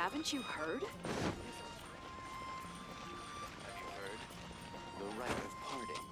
Haven't you heard? Have you heard? The rite of parting.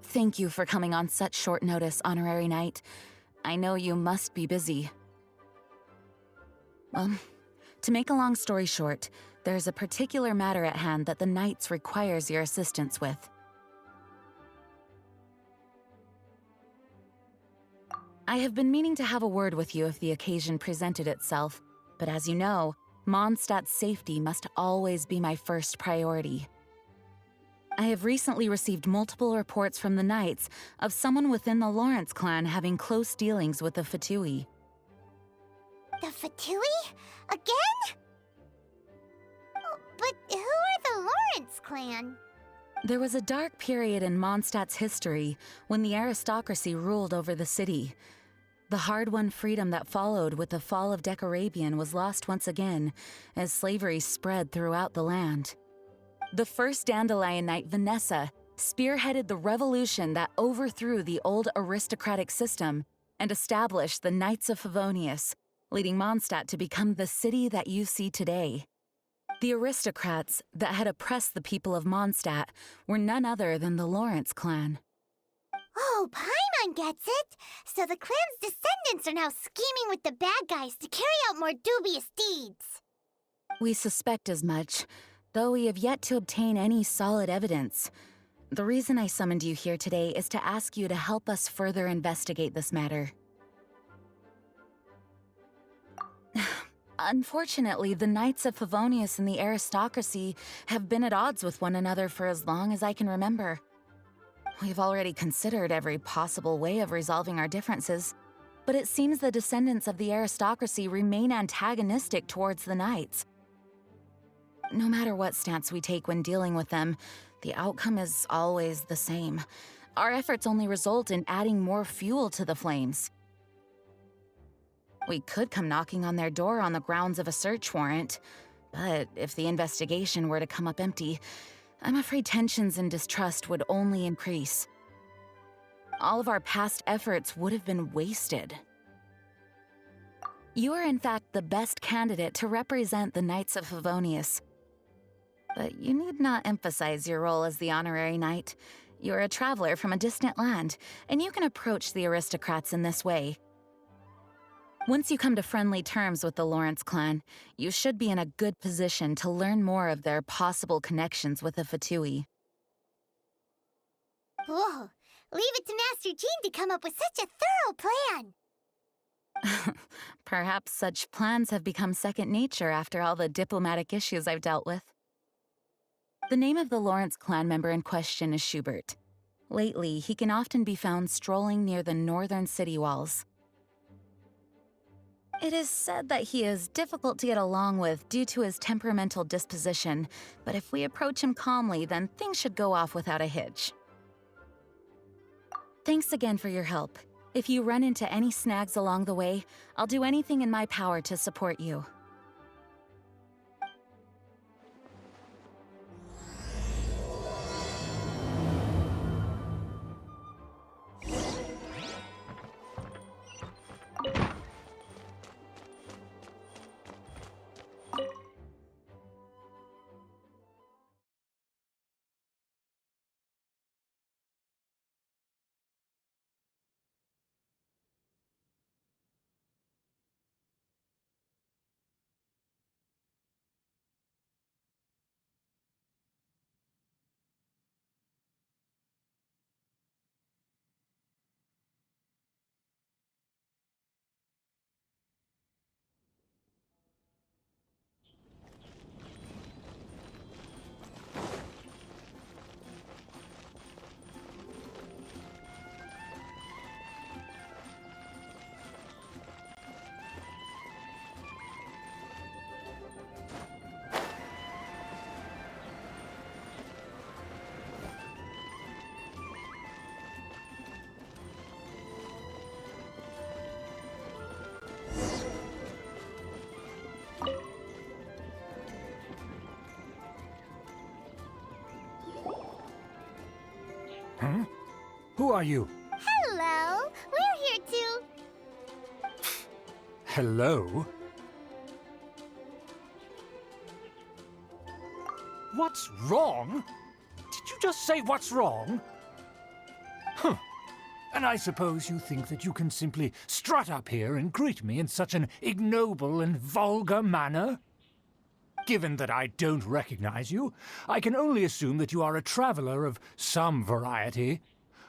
Thank you for coming on such short notice, Honorary Knight. I know you must be busy. Well, to make a long story short, there's a particular matter at hand that the Knights requires your assistance with. I have been meaning to have a word with you if the occasion presented itself, but as you know, Mondstadt's safety must always be my first priority. I have recently received multiple reports from the Knights of someone within the Lawrence clan having close dealings with the Fatui. The Fatui? Again? Oh, but who are the Lawrence clan? There was a dark period in Mondstadt's history when the aristocracy ruled over the city. The hard-won freedom that followed with the fall of Decorabian was lost once again as slavery spread throughout the land. The first Dandelion Knight, Vanessa, spearheaded the revolution that overthrew the old aristocratic system and established the Knights of Favonius, leading Mondstadt to become the city that you see today. The aristocrats that had oppressed the people of Mondstadt were none other than the Lawrence clan. Oh, Paimon gets it! So the clan's descendants are now scheming with the bad guys to carry out more dubious deeds. We suspect as much, though we have yet to obtain any solid evidence. The reason I summoned you here today is to ask you to help us further investigate this matter. Unfortunately, the Knights of Favonius and the aristocracy have been at odds with one another for as long as I can remember. We've already considered every possible way of resolving our differences, but it seems the descendants of the aristocracy remain antagonistic towards the Knights. No matter what stance we take when dealing with them, the outcome is always the same. Our efforts only result in adding more fuel to the flames. We could come knocking on their door on the grounds of a search warrant, but if the investigation were to come up empty, I'm afraid tensions and distrust would only increase. All of our past efforts would have been wasted. You are in fact the best candidate to represent the Knights of Favonius. But you need not emphasize your role as the Honorary Knight. You're a traveler from a distant land, and you can approach the aristocrats in this way. Once you come to friendly terms with the Lawrence clan, you should be in a good position to learn more of their possible connections with the Fatui. Whoa, leave it to Master Jean to come up with such a thorough plan! Perhaps such plans have become second nature after all the diplomatic issues I've dealt with. The name of the Lawrence clan member in question is Schubert. Lately, he can often be found strolling near the northern city walls. It is said that he is difficult to get along with due to his temperamental disposition, but if we approach him calmly, then things should go off without a hitch. Thanks again for your help. If you run into any snags along the way, I'll do anything in my power to support you. Huh? Who are you? Hello, we're here too. Hello? What's wrong? Did you just say what's wrong? Huh. And I suppose you think that you can simply strut up here and greet me in such an ignoble and vulgar manner? Given that I don't recognize you, I can only assume that you are a traveler of some variety.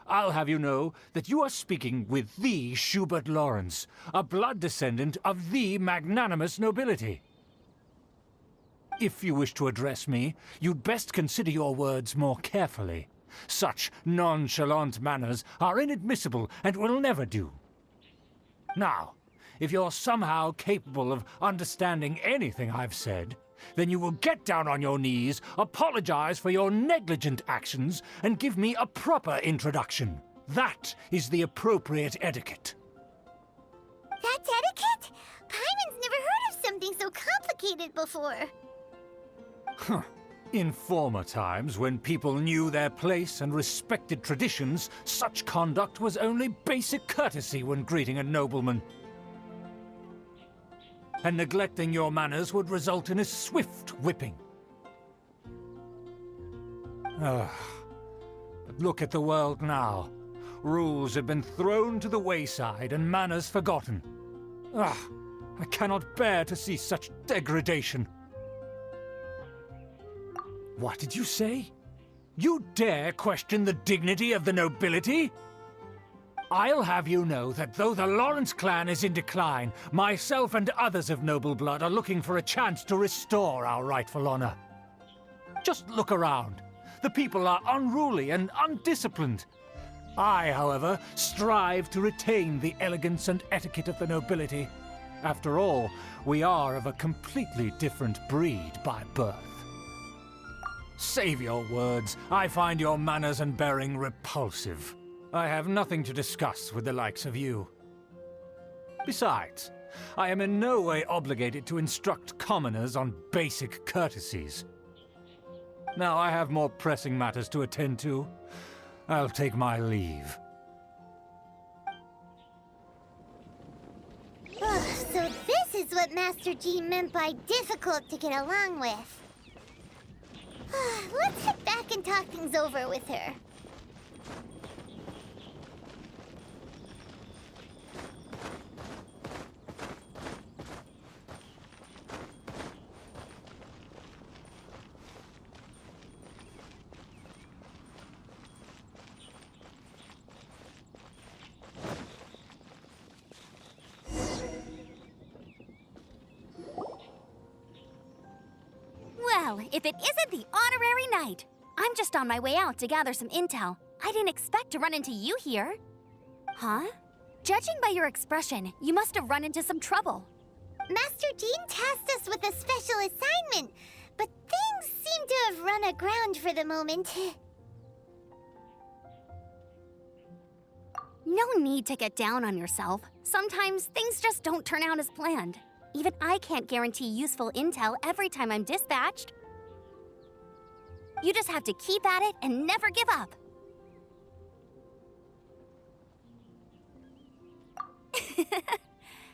I'll have you know that you are speaking with the Schubert Lawrence, a blood descendant of the magnanimous nobility. If you wish to address me, you'd best consider your words more carefully. Such nonchalant manners are inadmissible and will never do. Now, if you're somehow capable of understanding anything I've said, then you will get down on your knees, apologize for your negligent actions, and give me a proper introduction. That is the appropriate etiquette. That's etiquette? Paimon's never heard of something so complicated before. Huh. In former times, when people knew their place and respected traditions, such conduct was only basic courtesy when greeting a nobleman. And neglecting your manners would result in a swift whipping. But look at the world now. Rules have been thrown to the wayside and manners forgotten. I cannot bear to see such degradation. What did you say? You dare question the dignity of the nobility? I'll have you know that though the Lawrence clan is in decline, myself and others of noble blood are looking for a chance to restore our rightful honor. Just look around. The people are unruly and undisciplined. I, however, strive to retain the elegance and etiquette of the nobility. After all, we are of a completely different breed by birth. Save your words. I find your manners and bearing repulsive. I have nothing to discuss with the likes of you. Besides, I am in no way obligated to instruct commoners on basic courtesies. Now I have more pressing matters to attend to. I'll take my leave. So this is what Master G meant by difficult to get along with. Let's head back and talk things over with her. Well, if it isn't the honorary knight! I'm just on my way out to gather some intel. I didn't expect to run into you here. Huh? Judging by your expression, you must have run into some trouble. Master Jean tasked us with a special assignment, but things seem to have run aground for the moment. No need to get down on yourself. Sometimes things just don't turn out as planned. Even I can't guarantee useful intel every time I'm dispatched. You just have to keep at it and never give up.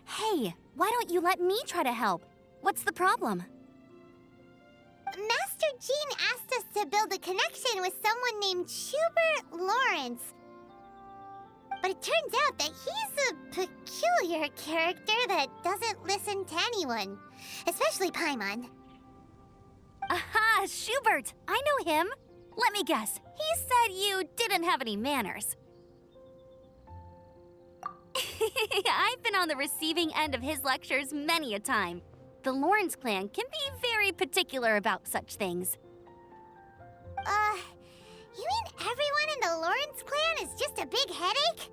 Hey, why don't you let me try to help? What's the problem? Master Jean asked us to build a connection with someone named Schubert Lawrence. But it turns out that he's a peculiar character that doesn't listen to anyone, especially Paimon. Aha, Schubert! I know him. Let me guess, he said you didn't have any manners. I've been on the receiving end of his lectures many a time. The Lawrence clan can be very particular about such things. You mean everyone in the Lawrence clan is just a big headache?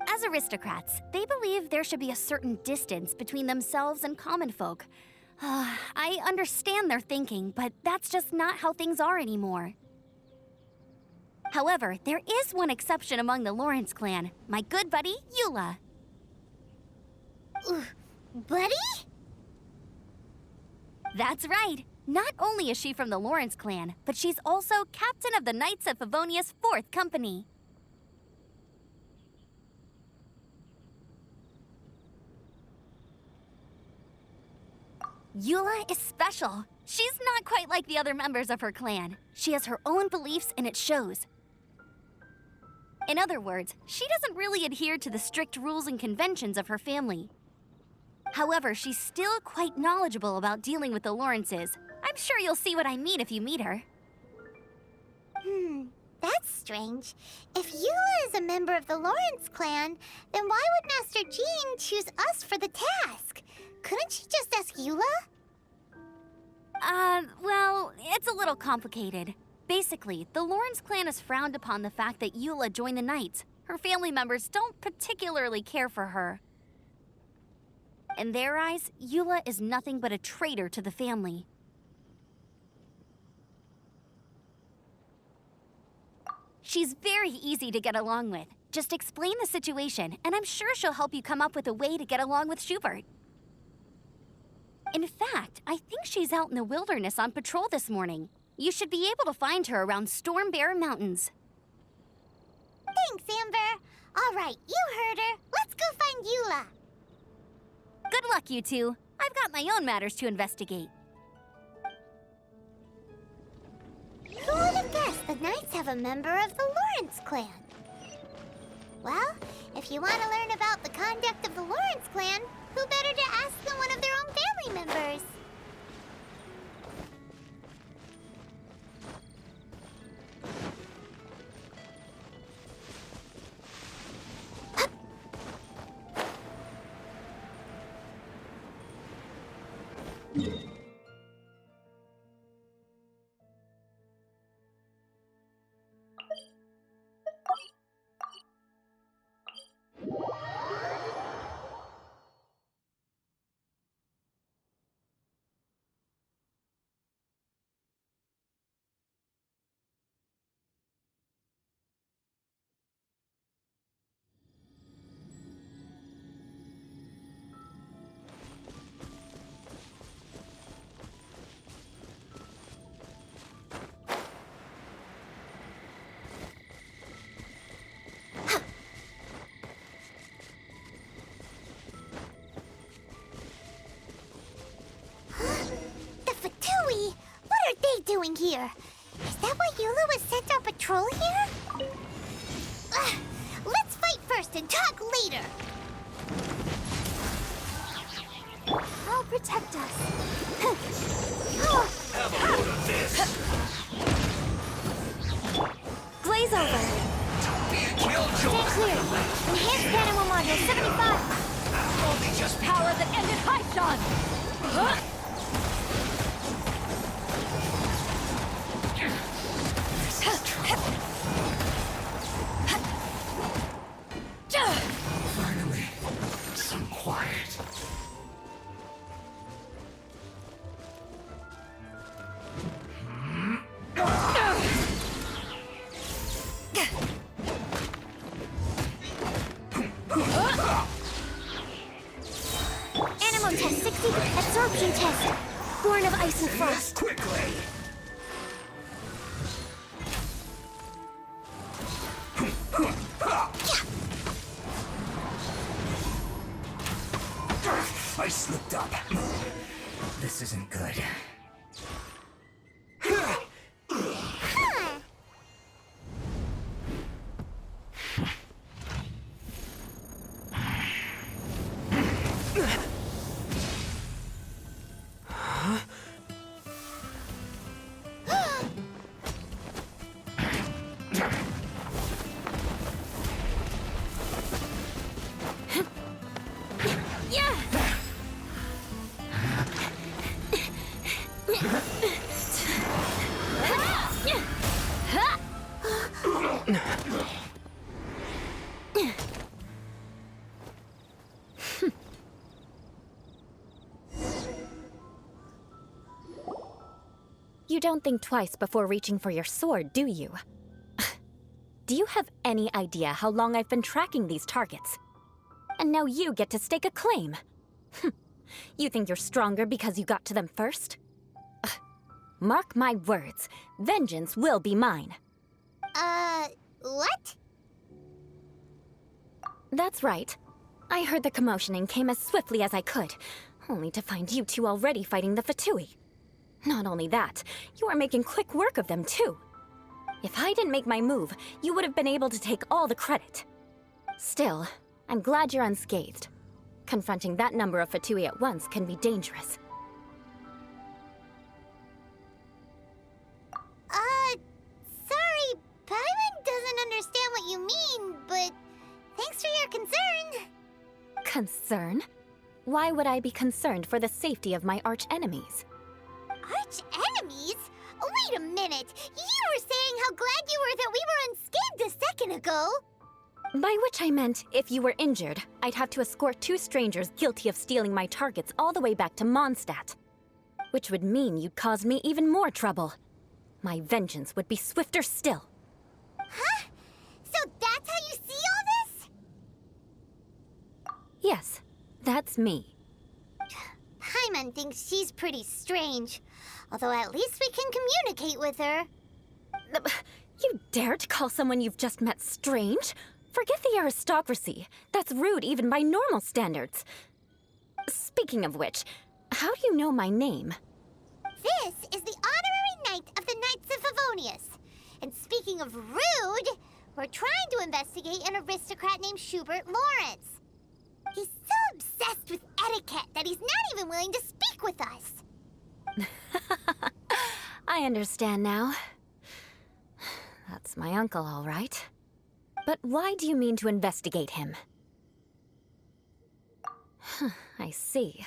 As aristocrats, they believe there should be a certain distance between themselves and common folk. I understand their thinking, but that's just not how things are anymore. However, there is one exception among the Lawrence clan, my good buddy, Eula. Buddy? That's right. Not only is she from the Lawrence clan, but she's also captain of the Knights of Favonia's 4th Company. Eula is special. She's not quite like the other members of her clan. She has her own beliefs and it shows. In other words, she doesn't really adhere to the strict rules and conventions of her family. However, she's still quite knowledgeable about dealing with the Lawrences. I'm sure you'll see what I mean if you meet her. That's strange. If Eula is a member of the Lawrence clan, then why would Master Jean choose us for the task? Couldn't she just ask Eula? Well, it's a little complicated. Basically, the Lawrence clan has frowned upon the fact that Eula joined the Knights. Her family members don't particularly care for her. In their eyes, Eula is nothing but a traitor to the family. She's very easy to get along with. Just explain the situation, and I'm sure she'll help you come up with a way to get along with Schubert. In fact, I think she's out in the wilderness on patrol this morning. You should be able to find her around Storm Bear Mountains. Thanks, Amber. All right, you heard her. Let's go find Eula. Good luck, you two. I've got my own matters to investigate. Who would have guessed the Knights have a member of the Lawrence clan? Well, if you want to learn about the conduct of the Lawrence clan, who better to ask than one of their own family members? Doing here? Is that why Eula was sent on patrol here? Let's fight first and talk later. I'll protect us. Have a load of this. Glaze over. Don't be a killjoy. Stay clear. Enhanced animal module 75. Only just Power that ended Haishan! finally some quiet. Animal test 60. Absorption test. Born of ice and frost. Quickly. I slipped up. This isn't good. You don't think twice before reaching for your sword, do you? Do you have any idea how long I've been tracking these targets? And now you get to stake a claim. You think you're stronger because you got to them first? Mark my words, vengeance will be mine. What? That's right. I heard the commotion and came as swiftly as I could, only to find you two already fighting the Fatui. Not only that, you are making quick work of them too. If I didn't make my move, you would have been able to take all the credit. Still, I'm glad you're unscathed. Confronting that number of Fatui at once can be dangerous. Sorry, Paimon doesn't understand what you mean, but thanks for your concern. Concern? Why would I be concerned for the safety of my arch-enemies? Arch-enemies? Wait a minute! You were saying how glad you were that we were unscathed a second ago! By which I meant, if you were injured, I'd have to escort two strangers guilty of stealing my targets all the way back to Mondstadt. Which would mean you'd cause me even more trouble. My vengeance would be swifter still. Huh? So that's how you see all this? Yes, that's me. Paimon thinks she's pretty strange. Although at least we can communicate with her. You dare to call someone you've just met strange? Forget the aristocracy. That's rude even by normal standards. Speaking of which, how do you know my name? This is the honorary knight of the Knights of Favonius. And speaking of rude, we're trying to investigate an aristocrat named Schubert Lawrence. He's so obsessed with etiquette that he's not even willing to speak with us. I understand now. That's my uncle, all right. But why do you mean to investigate him? I see.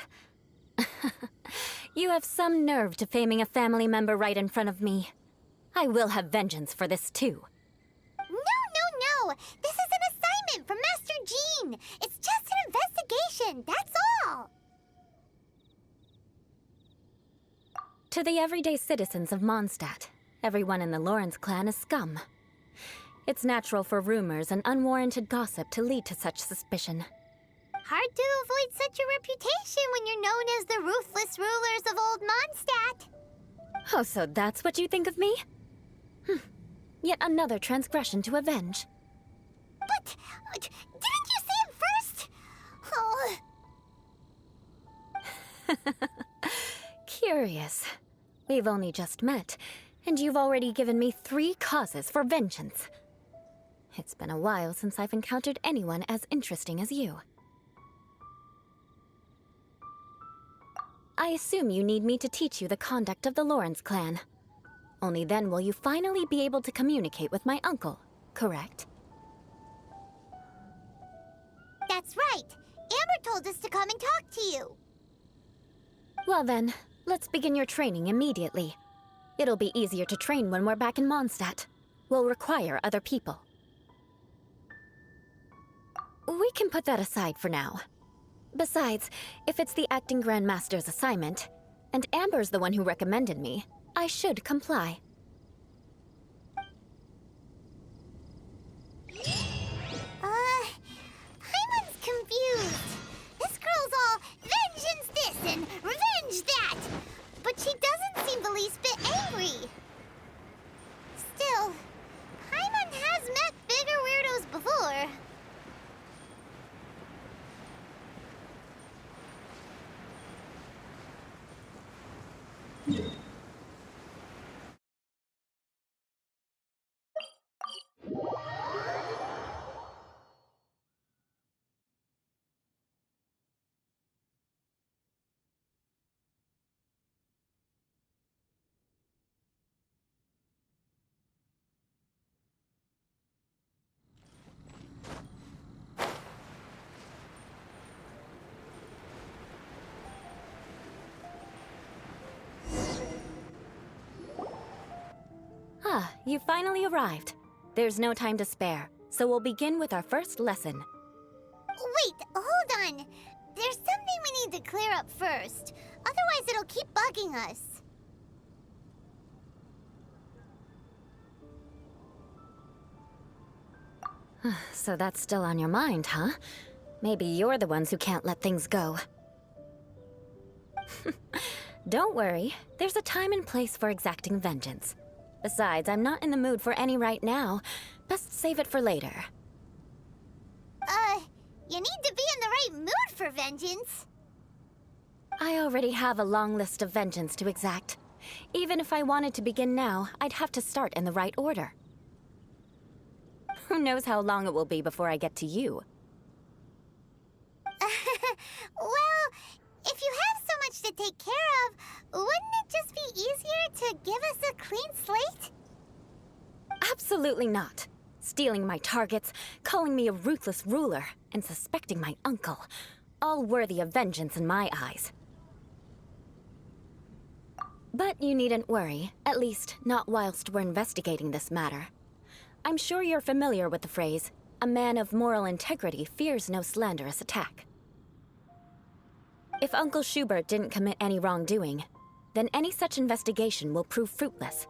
You have some nerve to faming a family member right in front of me. I will have vengeance for this too. No! This is an assignment from Master Jean! It's just an investigation, that's all! To the everyday citizens of Mondstadt, everyone in the Lawrence clan is scum. It's natural for rumors and unwarranted gossip to lead to such suspicion. Hard to avoid such a reputation when you're known as the ruthless rulers of Old Mondstadt. Oh, so that's what you think of me? Yet another transgression to avenge. But didn't you say it first? Oh. Curious. We've only just met, and you've already given me 3 causes for vengeance. It's been a while since I've encountered anyone as interesting as you. I assume you need me to teach you the conduct of the Lawrence clan. Only then will you finally be able to communicate with my uncle, correct? That's right. Amber told us to come and talk to you. Well then, let's begin your training immediately. It'll be easier to train when we're back in Mondstadt. We'll require other people. We can put that aside for now. Besides, if it's the acting Grand Master's assignment, and Amber's the one who recommended me, I should comply. Paimon's confused. This girl's all vengeance this and revenge that. But she doesn't seem the least bit angry. Still, Paimon has met bigger weirdos before. Ah, you finally arrived. There's no time to spare, so we'll begin with our first lesson. Wait, hold on. There's something we need to clear up first. Otherwise, it'll keep bugging us. So that's still on your mind, huh? Maybe you're the ones who can't let things go. Don't worry, there's a time and place for exacting vengeance. Besides, I'm not in the mood for any right now. Best save it for later. You need to be in the right mood for vengeance. I already have a long list of vengeance to exact. Even if I wanted to begin now, I'd have to start in the right order. Who knows how long it will be before I get to you? Well, if you have so much to take care of, wouldn't it just be easier to give us a clean slate? Absolutely not. Stealing my targets, calling me a ruthless ruler, and suspecting my uncle. All worthy of vengeance in my eyes. But you needn't worry, at least not whilst we're investigating this matter. I'm sure you're familiar with the phrase, a man of moral integrity fears no slanderous attack. If Uncle Schubert didn't commit any wrongdoing, then any such investigation will prove fruitless.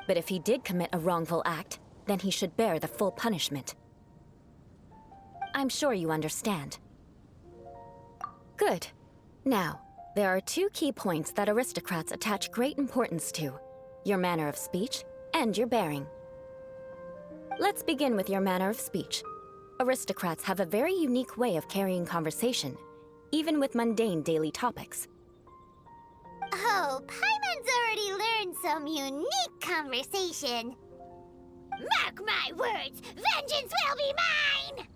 But if he did commit a wrongful act, then he should bear the full punishment. I'm sure you understand. Good. Now, there are two key points that aristocrats attach great importance to: your manner of speech and your bearing. Let's begin with your manner of speech. Aristocrats have a very unique way of carrying conversation, even with mundane daily topics. Oh, Paimon's already learned some unique conversation. Mark my words, vengeance will be mine!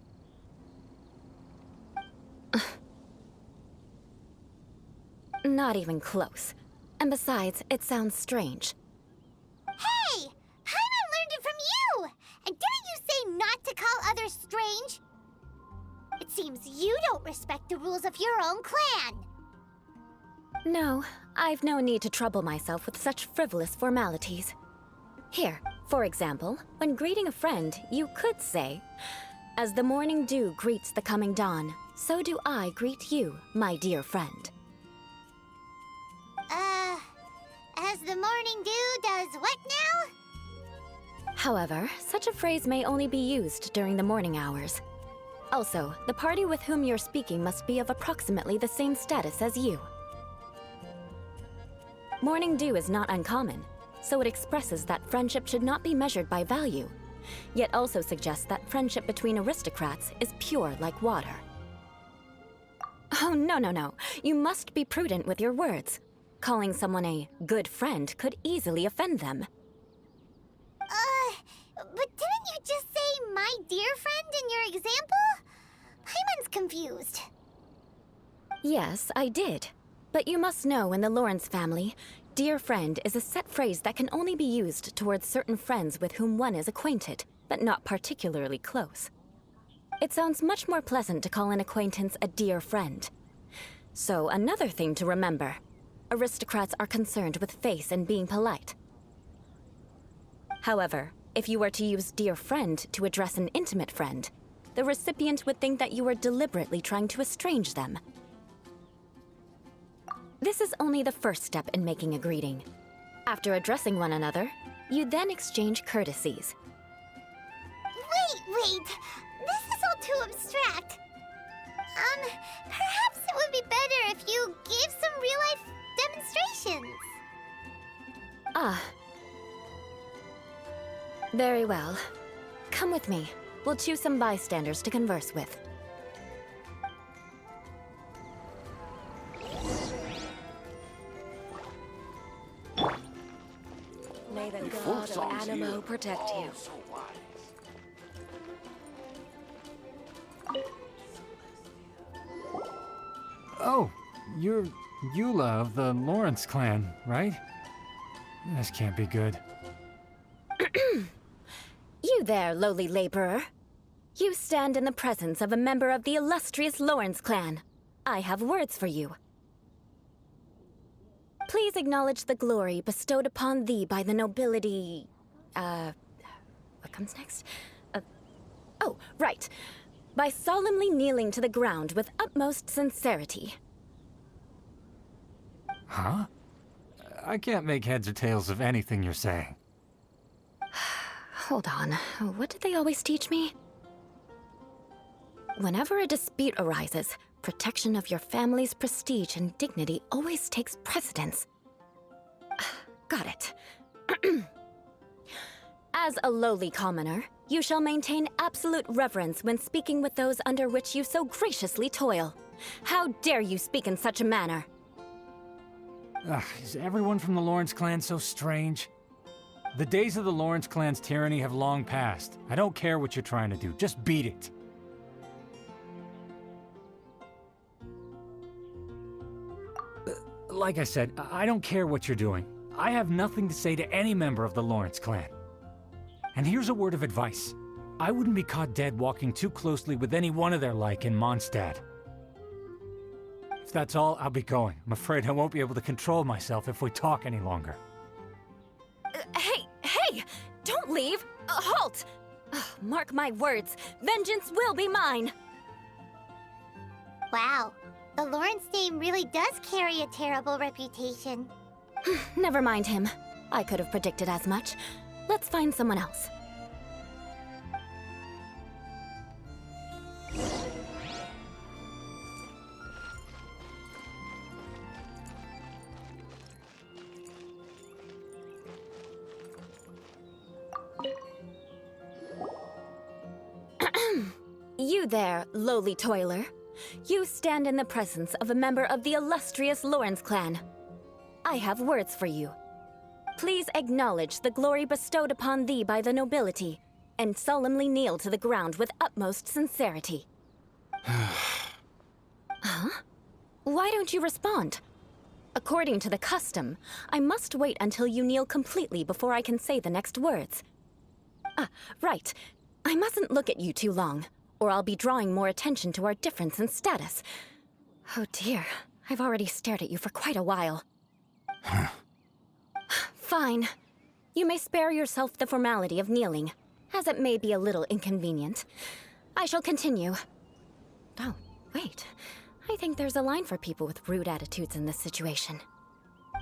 Not even close. And besides, it sounds strange. Hey! Paimon learned it from you! And didn't you say not to call others strange? It seems you don't respect the rules of your own clan. No, I've no need to trouble myself with such frivolous formalities. Here, for example, when greeting a friend, you could say, "As the morning dew greets the coming dawn, so do I greet you, my dear friend." As the morning dew does what now? However, such a phrase may only be used during the morning hours. Also, the party with whom you're speaking must be of approximately the same status as you. Morning dew is not uncommon, so it expresses that friendship should not be measured by value, yet also suggests that friendship between aristocrats is pure like water. Oh, no. You must be prudent with your words. Calling someone a good friend could easily offend them. But didn't you just say my dear friend in your example? Paimon's confused. Yes, I did. But you must know in the Lawrence family, dear friend is a set phrase that can only be used towards certain friends with whom one is acquainted, but not particularly close. It sounds much more pleasant to call an acquaintance a dear friend. So another thing to remember, aristocrats are concerned with face and being polite. However, if you were to use dear friend to address an intimate friend, the recipient would think that you were deliberately trying to estrange them. This is only the first step in making a greeting. After addressing one another, you then exchange courtesies. Wait! This is all too abstract. Perhaps it would be better if you gave some real-life demonstrations. Ah. Very well. Come with me. We'll choose some bystanders to converse with. May the god of Animo protect you. Oh, you're Eula of the Lawrence clan, right? This can't be good. You there, lowly laborer. You stand in the presence of a member of the illustrious Lawrence clan. I have words for you. Please acknowledge the glory bestowed upon thee by the nobility... what comes next? Oh, right. By solemnly kneeling to the ground with utmost sincerity. Huh? I can't make heads or tails of anything you're saying. Hold on. What did they always teach me? Whenever a dispute arises, Protection of your family's prestige and dignity always takes precedence. Got it. As a lowly commoner, you shall maintain absolute reverence when speaking with those under which you so graciously toil. How dare you speak in such a manner? Ugh, is everyone from the Lawrence clan so strange? The days of the Lawrence clan's tyranny have long passed. I don't care what you're trying to do, just beat it. Like I said, I don't care what you're doing. I have nothing to say to any member of the Lawrence clan. And here's a word of advice. I wouldn't be caught dead walking too closely with any one of their like in Mondstadt. If that's all, I'll be going. I'm afraid I won't be able to control myself if we talk any longer. Hey! Don't leave! Halt! Mark my words, vengeance will be mine! Wow, the Lawrence name really does carry a terrible reputation. Never mind him. I could have predicted as much. Let's find someone else. You there, lowly toiler. You stand in the presence of a member of the illustrious Lawrence clan. I have words for you. Please acknowledge the glory bestowed upon thee by the nobility, and solemnly kneel to the ground with utmost sincerity. Huh? Why don't you respond? According to the custom, I must wait until you kneel completely before I can say the next words. Right. I mustn't look at you too long, or I'll be drawing more attention to our difference in status. Oh dear, I've already stared at you for quite a while. Fine. You may spare yourself the formality of kneeling, as it may be a little inconvenient. I shall continue. Oh, wait. I think there's a line for people with rude attitudes in this situation.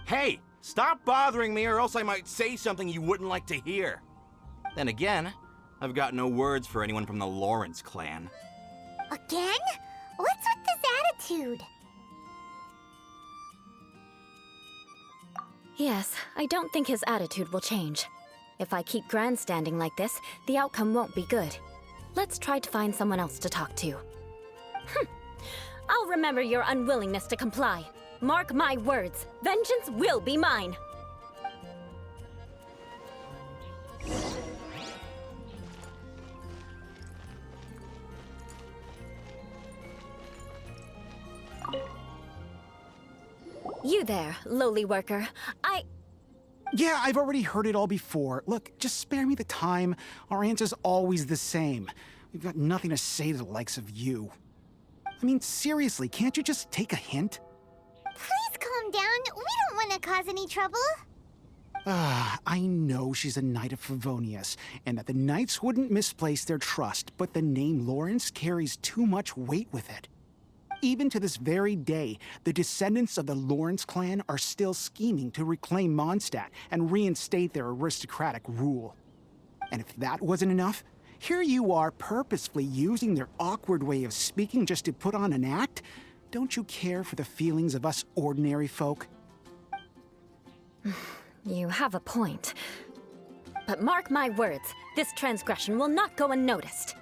Hey, stop bothering me or else I might say something you wouldn't like to hear. Then again, I've got no words for anyone from the Lawrence clan. Again? What's with this attitude? Yes, I don't think his attitude will change. If I keep grandstanding like this, the outcome won't be good. Let's try to find someone else to talk to. I'll remember your unwillingness to comply. Mark my words, vengeance will be mine. You there, lowly worker. Yeah, I've already heard it all before. Look, just spare me the time. Our answer's always the same. We've got nothing to say to the likes of you. I mean, seriously, can't you just take a hint? Please calm down. We don't want to cause any trouble. I know she's a Knight of Favonius, and that the Knights wouldn't misplace their trust, but the name Lawrence carries too much weight with it. Even to this very day, the descendants of the Lawrence clan are still scheming to reclaim Mondstadt and reinstate their aristocratic rule. And if that wasn't enough, here you are purposefully using their awkward way of speaking just to put on an act? Don't you care for the feelings of us ordinary folk? You have a point. But mark my words, this transgression will not go unnoticed.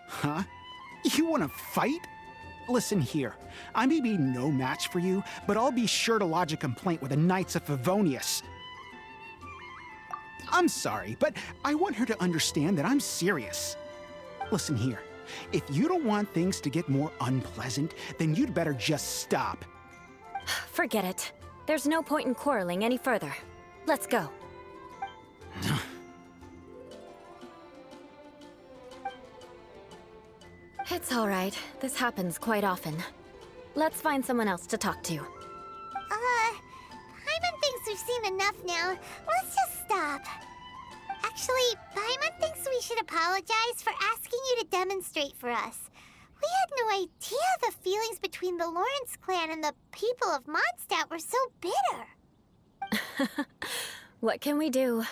Huh? You want to fight? Listen here, I may be no match for you, but I'll be sure to lodge a complaint with the Knights of Favonius. I'm sorry, but I want her to understand that I'm serious. Listen here, if you don't want things to get more unpleasant, then you'd better just stop. Forget it. There's no point in quarreling any further. Let's go. It's all right. This happens quite often. Let's find someone else to talk to. Paimon thinks we've seen enough now. Let's just stop. Actually, Paimon thinks we should apologize for asking you to demonstrate for us. We had no idea the feelings between the Lawrence clan and the people of Mondstadt were so bitter. What can we do?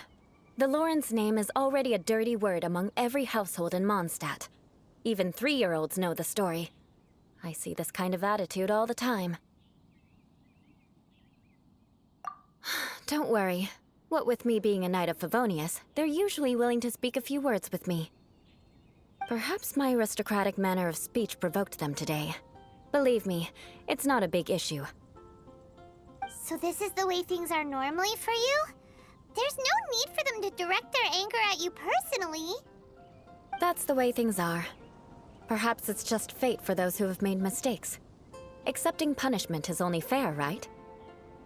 The Lawrence name is already a dirty word among every household in Mondstadt. Even 3-year-olds know the story. I see this kind of attitude all the time. Don't worry. What with me being a Knight of Favonius, they're usually willing to speak a few words with me. Perhaps my aristocratic manner of speech provoked them today. Believe me, it's not a big issue. So this is the way things are normally for you? There's no need for them to direct their anger at you personally. That's the way things are. Perhaps it's just fate for those who have made mistakes. Accepting punishment is only fair, right?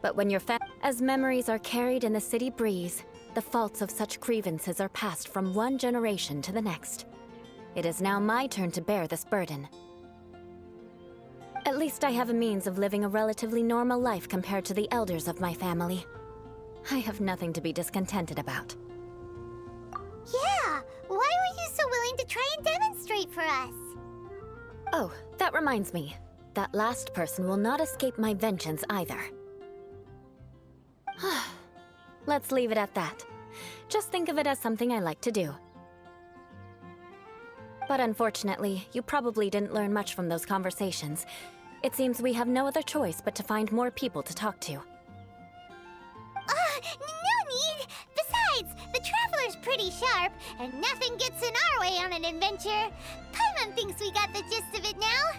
But when as memories are carried in the city breeze, the faults of such grievances are passed from one generation to the next. It is now my turn to bear this burden. At least I have a means of living a relatively normal life compared to the elders of my family. I have nothing to be discontented about. Yeah, why were you so willing to try and demonstrate for us? Oh, that reminds me. That last person will not escape my vengeance either. Let's leave it at that. Just think of it as something I like to do. But unfortunately, you probably didn't learn much from those conversations. It seems we have no other choice but to find more people to talk to. No need! Besides, the Traveler's pretty sharp, and nothing gets in our way on an adventure. Paimon thinks we got the gist of it now.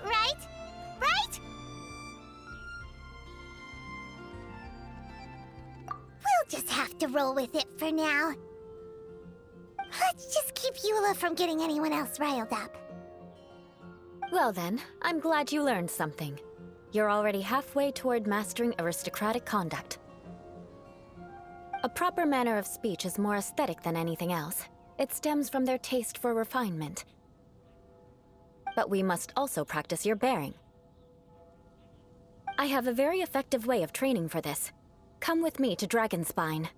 Right? Right? We'll just have to roll with it for now. Let's just keep Eula from getting anyone else riled up. Well then, I'm glad you learned something. You're already halfway toward mastering aristocratic conduct. A proper manner of speech is more aesthetic than anything else. It stems from their taste for refinement. But we must also practice your bearing. I have a very effective way of training for this. Come with me to Dragonspine.